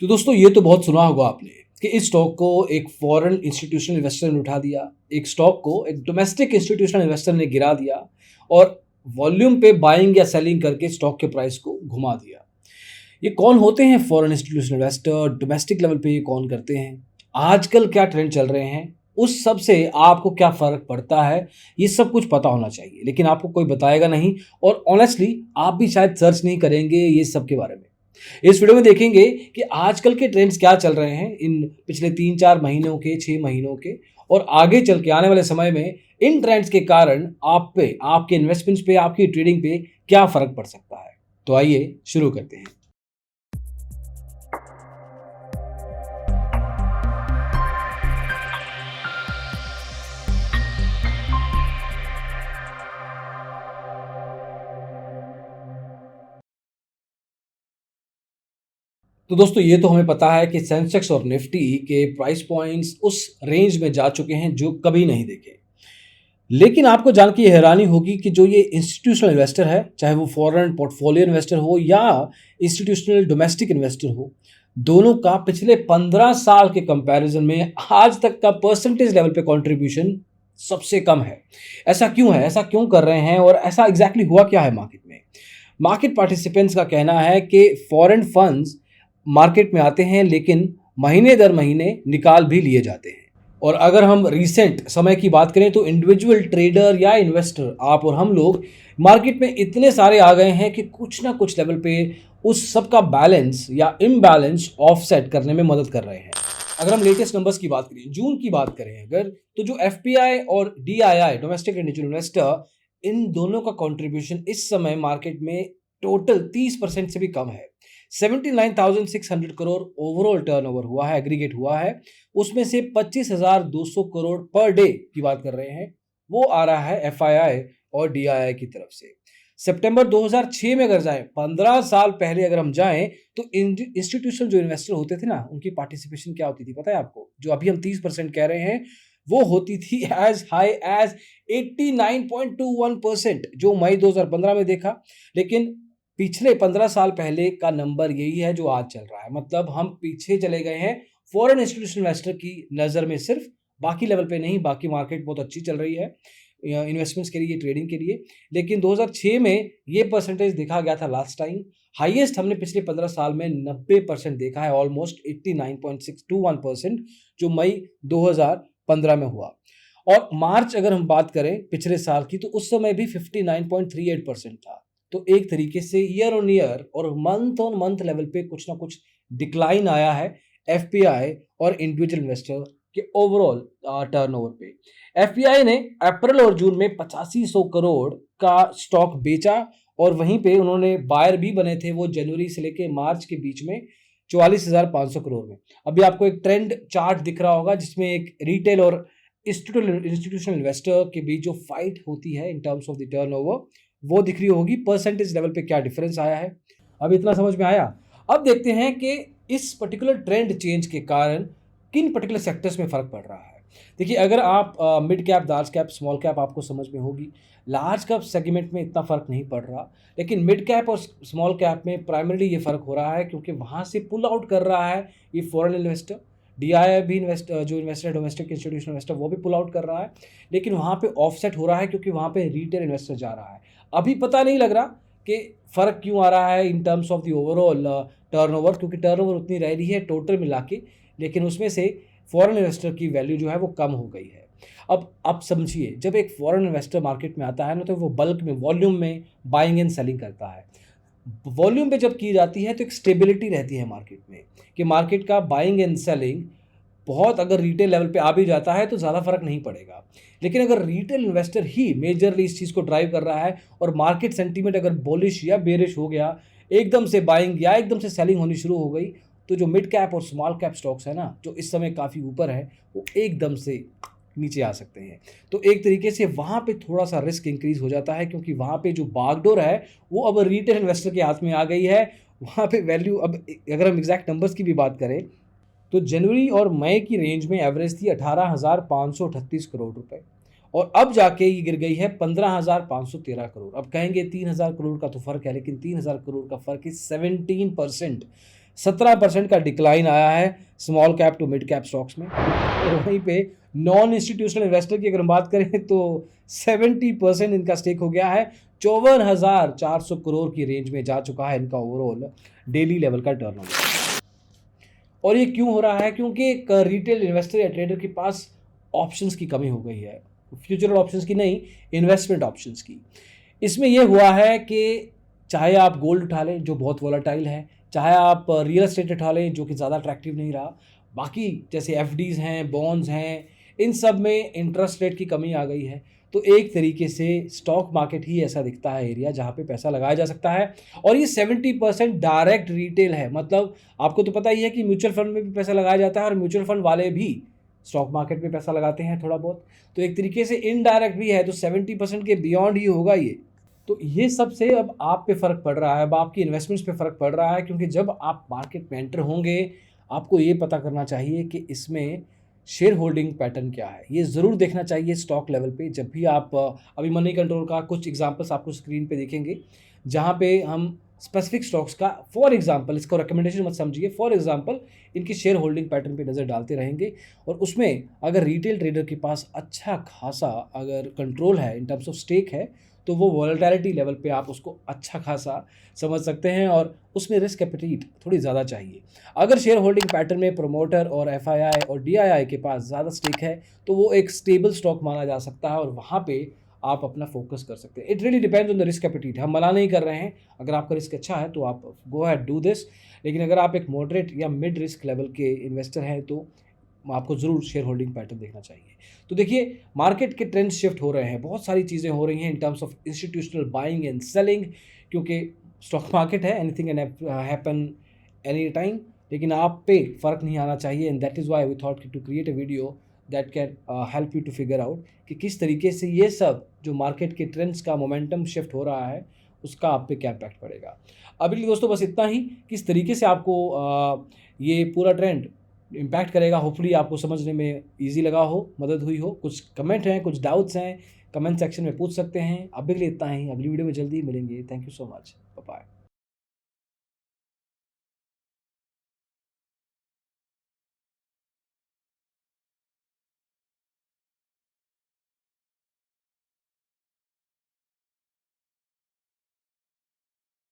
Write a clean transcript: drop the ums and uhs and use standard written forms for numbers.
तो दोस्तों ये तो बहुत सुना होगा आपने कि इस स्टॉक को एक फॉरेन इंस्टीट्यूशनल इन्वेस्टर ने उठा दिया, एक स्टॉक को एक डोमेस्टिक इंस्टीट्यूशनल इन्वेस्टर ने गिरा दिया और वॉल्यूम पे बाइंग या सेलिंग करके स्टॉक के प्राइस को घुमा दिया। ये कौन होते हैं foreign institutional investor? Domestic level पे ये कौन करते हैं? आजकल क्या ट्रेंड चल रहे हैं? उस सब से आपको क्या फ़र्क पड़ता है? ये सब कुछ पता होना चाहिए, लेकिन आपको कोई बताएगा नहीं और ऑनेस्टली आप भी शायद सर्च नहीं करेंगे ये सब के बारे में। इस वीडियो में देखेंगे कि आजकल के ट्रेंड्स क्या चल रहे हैं इन पिछले 3-4 महीनों के, 6 महीनों के और आगे चल के आने वाले समय में इन ट्रेंड्स के कारण आप पे, आपके इन्वेस्टमेंट्स पे, आपकी ट्रेडिंग पे क्या फ़र्क पड़ सकता है। तो आइए शुरू करते हैं। तो दोस्तों ये तो हमें पता है कि सेंसेक्स और निफ्टी के प्राइस पॉइंट्स उस रेंज में जा चुके हैं जो कभी नहीं देखे। लेकिन आपको जान के हैरानी होगी कि जो ये इंस्टीट्यूशनल इन्वेस्टर है, चाहे वो फॉरेन पोर्टफोलियो इन्वेस्टर हो या इंस्टीट्यूशनल डोमेस्टिक इन्वेस्टर हो, दोनों का पिछले 15 साल के कंपैरिजन में आज तक का परसेंटेज लेवल पे कंट्रीब्यूशन सबसे कम है। ऐसा क्यों है? ऐसा क्यों कर रहे हैं और ऐसा एग्जैक्टली हुआ क्या है मार्केट में? मार्केट पार्टिसिपेंट्स का कहना है कि फॉरेन फंड्स मार्केट में आते हैं लेकिन महीने दर महीने निकाल भी लिए जाते हैं। और अगर हम रीसेंट समय की बात करें तो इंडिविजुअल ट्रेडर या इन्वेस्टर आप और हम लोग मार्केट में इतने सारे आ गए हैं कि कुछ ना कुछ लेवल पे उस सब का बैलेंस या इम्बैलेंस ऑफसेट करने में मदद कर रहे हैं। अगर हम लेटेस्ट नंबर्स की बात करें, जून की बात करें अगर, तो जो एफपीआई और डीआईआई डोमेस्टिक इंडिविजुअल इन्वेस्टर, इन दोनों का कंट्रीब्यूशन इस समय मार्केट में टोटल 30% से भी कम है। 79,600 करोड़ ओवरऑल टर्नओवर हुआ है, एग्रीगेट हुआ है। उसमें से 25,200 करोड़ पर डे की बात कर रहे हैं, वो आ रहा है एफआईआई और डीआईआई की तरफ से। सितंबर 2006 में अगर जाएं, 15 साल पहले अगर हम जाएं, तो इंस्टीट्यूशनल जो इन्वेस्टर होते थे ना, उनकी पार्टिसिपेशन क्या होती थी पता है आपको? जो अभी हम 30% कह रहे हैं, वो होती थी एज हाई एज 89.21%, जो मई 2015 में देखा। लेकिन पिछले 15 साल पहले का नंबर यही है जो आज चल रहा है। मतलब हम पीछे चले गए हैं फॉरेन इंस्टीट्यूशनल इन्वेस्टर की नज़र में सिर्फ, बाकी लेवल पे नहीं। बाकी मार्केट बहुत अच्छी चल रही है इन्वेस्टमेंट्स के लिए, ट्रेडिंग के लिए। लेकिन 2006 में ये परसेंटेज देखा गया था लास्ट टाइम। हाईएस्ट हमने पिछले 15 साल में 90% देखा है, ऑलमोस्ट 89.621%, जो मई 2015 में हुआ। और मार्च अगर हम बात करें पिछले साल की, तो उस समय भी 59.38% था। तो एक तरीके से ईयर ऑन ईयर और मंथ ऑन मंथ लेवल पे कुछ ना कुछ डिक्लाइन आया है एफपीआई और इंडिविजुअल इन्वेस्टर के ओवरऑल टर्नओवर पे। एफपीआई ने अप्रैल और जून में 8500 करोड़ का स्टॉक बेचा और वहीं पे उन्होंने बायर भी बने थे, वो जनवरी से लेके मार्च के बीच में 44,500 करोड़ में। अभी आपको एक ट्रेंड चार्ट दिख रहा होगा जिसमें एक रिटेल और इंस्टीट्यूशनल इन्वेस्टर के बीच जो फाइट होती है इन टर्म्स ऑफ द टर्नओवर, वो दिख रही होगी। परसेंटेज लेवल पे क्या डिफरेंस आया है, अब इतना समझ में आया। अब देखते हैं कि इस पर्टिकुलर ट्रेंड चेंज के कारण किन पर्टिकुलर सेक्टर्स में फ़र्क पड़ रहा है। देखिए, अगर आप mid cap, large cap, small cap, आपको समझ में होगी। लार्ज कैप सेगमेंट में इतना फ़र्क नहीं पड़ रहा, लेकिन मिड कैप और स्मॉल कैप में प्राइमरली ये फ़र्क हो रहा है क्योंकि वहाँ से पुल आउट कर रहा है ये फॉरेन इन्वेस्टर। डीआईआई भी जो इन्वेस्टर है, डोमेस्टिक इंस्टीट्यूशनल इन्वेस्टर, वो भी पुल आउट कर रहा है। लेकिन वहाँ पे ऑफसेट हो रहा है क्योंकि वहाँ पे रिटेल इन्वेस्टर जा रहा है। अभी पता नहीं लग रहा कि फ़र्क क्यों आ रहा है इन terms of the overall turnover, क्योंकि टर्नओवर उतनी रह रही है टोटल मिला के, लेकिन उसमें से फॉरेन इन्वेस्टर की वैल्यू जो है वो कम हो गई है। अब आप समझिए, जब एक फॉरेन इन्वेस्टर मार्केट में आता है ना, तो वो बल्क में, वॉल्यूम में बाइंग एंड सेलिंग करता है। वॉल्यूम पे जब की जाती है तो एक स्टेबिलिटी रहती है मार्केट में कि मार्केट का बाइंग एंड सेलिंग बहुत अगर रिटेल लेवल पे आ भी जाता है तो ज़्यादा फर्क नहीं पड़ेगा। लेकिन अगर रिटेल इन्वेस्टर ही मेजरली इस चीज़ को ड्राइव कर रहा है और मार्केट सेंटीमेंट अगर बुलिश या बेरिश हो गया, एकदम से बाइंग या एकदम से सेलिंग होनी शुरू हो गई, तो जो मिड कैप और स्मॉल कैप स्टॉक्स है ना, जो इस समय काफ़ी ऊपर है, वो एकदम से नीचे आ सकते हैं। तो एक तरीके से वहाँ पे थोड़ा सा रिस्क इंक्रीज हो जाता है क्योंकि वहाँ पे जो बागडोर है वो अब रिटेल इन्वेस्टर के हाथ में आ गई है। वहाँ पे वैल्यू, अब अगर हम एग्जैक्ट नंबर्स की भी बात करें, तो जनवरी और मई की रेंज में एवरेज थी 18,538 करोड़ रुपए और अब जाके ये गिर गई है 15,513 करोड़। अब कहेंगे 3,000 करोड़ का तो फर्क है, लेकिन 3,000 करोड़ का फर्क है 17%। 17% का डिक्लाइन आया है small cap to mid cap stocks में। और वहीं पे नॉन इंस्टीट्यूशनल इन्वेस्टर की अगर हम बात करें तो 70% इनका स्टेक हो गया है, 54,400 करोड़ की रेंज में जा चुका है इनका ओवरऑल डेली लेवल का टर्नओवर। और ये क्यों हो रहा है? क्योंकि एक रिटेल इन्वेस्टर या ट्रेडर के पास ऑप्शंस की कमी हो गई है, फ्यूचरल ऑप्शंस की नहीं, इन्वेस्टमेंट ऑप्शंस की। इसमें यह हुआ है कि चाहे आप गोल्ड उठा लें जो बहुत वोलेटाइल है, चाहे आप रियल एस्टेट उठा लें जो कि ज़्यादा अट्रैक्टिव नहीं रहा, बाकी जैसे एफडीज़ हैं, बॉन्ड्स हैं, इन सब में इंटरेस्ट रेट की कमी आ गई है। तो एक तरीके से स्टॉक मार्केट ही ऐसा दिखता है एरिया जहाँ पे पैसा लगाया जा सकता है। और ये 70% डायरेक्ट रिटेल है, मतलब आपको तो पता ही है कि म्यूचुअल फंड में भी पैसा लगाया जाता है और म्यूचुअल फंड वाले भी स्टॉक मार्केट में पैसा लगाते हैं थोड़ा बहुत, तो एक तरीके से इनडायरेक्ट भी है, तो 70% के बियॉन्ड ही होगा ये। तो ये सब से अब आप पे फ़र्क पड़ रहा है, अब आपकी इन्वेस्टमेंट्स पे फ़र्क पड़ रहा है, क्योंकि जब आप मार्केट में एंटर होंगे आपको ये पता करना चाहिए कि इसमें शेयर होल्डिंग पैटर्न क्या है। ये ज़रूर देखना चाहिए स्टॉक लेवल पे। जब भी आप अभी मनी कंट्रोल का कुछ एग्जांपल्स आपको स्क्रीन पे दिखेंगे जहाँ पे हम स्पेसिफिक स्टॉक्स का, फॉर एग्जांपल, इसको रिकमेंडेशन मत समझिए, फॉर एग्जांपल इनकी शेयर होल्डिंग पैटर्न पे नज़र डालते रहेंगे। और उसमें अगर रिटेल ट्रेडर के पास अच्छा खासा अगर कंट्रोल है इन टर्म्स ऑफ स्टेक है, तो वो वॉलेटिलिटी लेवल पे आप उसको अच्छा खासा समझ सकते हैं और उसमें रिस्क एपेटाइट थोड़ी ज़्यादा चाहिए। अगर शेयर होल्डिंग पैटर्न में प्रोमोटर और एफआईआई और डीआईआई के पास ज़्यादा स्टेक है तो वो एक स्टेबल स्टॉक माना जा सकता है और वहाँ पे आप अपना फोकस कर सकते हैं। It really depends on the risk appetite. हम मना नहीं कर रहे हैं, अगर आपका रिस्क अच्छा है तो आप गो अहेड डू दिस, लेकिन अगर आप एक मॉडरेट या मिड रिस्क लेवल के इन्वेस्टर हैं तो आपको ज़रूर शेयर होल्डिंग पैटर्न देखना चाहिए। तो देखिए मार्केट के ट्रेंड शिफ्ट हो रहे हैं, बहुत सारी चीज़ें हो रही हैं in terms of institutional buying and selling, क्योंकि स्टॉक मार्केट है, anything can happen any time, लेकिन आप पे फ़र्क नहीं आना चाहिए। And that is why we thought to create a video that can help you to figure out कि किस तरीके से ये सब जो मार्केट के ट्रेंड्स का मोमेंटम शिफ्ट हो रहा है उसका आप पे क्या इम्पैक्ट पड़ेगा। अभी के लिए दोस्तों बस इतना ही, किस तरीके से आपको ये पूरा ट्रेंड इम्पैक्ट करेगा, होपफुली आपको समझने में ईजी लगा हो, मदद हुई हो। कुछ कमेंट हैं, कुछ डाउट्स हैं, कमेंट सेक्शन में पूछ सकते हैं। अभी के लिए इतना ही, अगली वीडियो में जल्दी मिलेंगे। Thank you so much, bye bye.